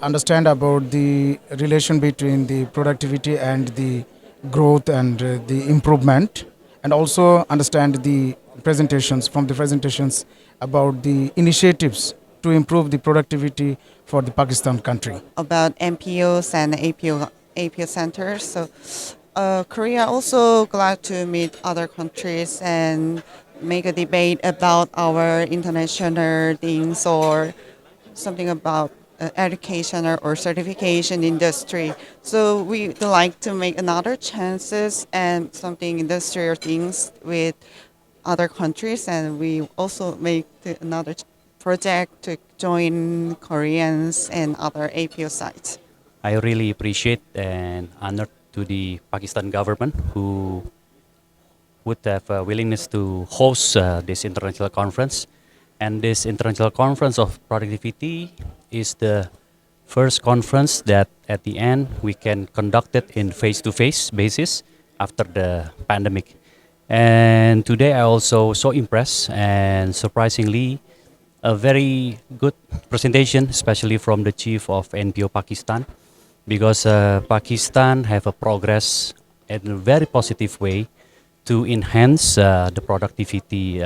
understand about the relation between the productivity and the growth and the improvement, and also understand the presentations about the initiatives to improve the productivity for the Pakistan country. About MPOs and APO centers. So Korea also glad to meet other countries and make a debate about our international things or something about education or certification industry. So we would like to make another chances and something industrial things with other countries, and we also make another project to join Koreans and other APO sites. I really appreciate and honored to the Pakistan government who would have a willingness to host this international conference. And this international conference of productivity is the first conference that at the end we can conduct it in face-to-face basis after the pandemic. And today I also so impressed and surprisingly a very good presentation, especially from the chief of NPO Pakistan, because Pakistan have a progress in a very positive way to enhance the productivity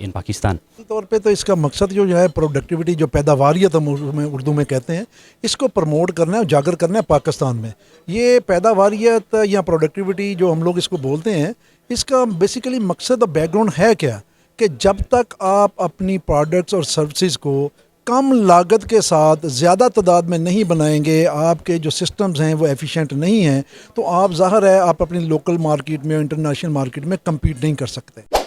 in Pakistan. तौर पे तो इसका मकसद जो है productivity जो पैदावारियत हम उर्दू में कहते हैं, इसको प्रमोट करना है, उजागर करना है पाकिस्तान में। ये पैदावारियत या प्रोडक्टिविटी जो हम लोग इसको बोलते हैं, इसका बेसिकली मकसद और बैकग्राउंड है क्या कि जब तक आप अपनी प्रोडक्ट्स और सर्विसेज को कम लागत के साथ ज़्यादा तादाद में नहीं बनाएंगे, आपके जो सिस्टम्स हैं वो एफिशिएंट नहीं हैं, तो आप ज़ाहिर है आप अपनी लोकल मार्केट में इंटरनेशनल मार्केट में कम्पीट नहीं कर सकते।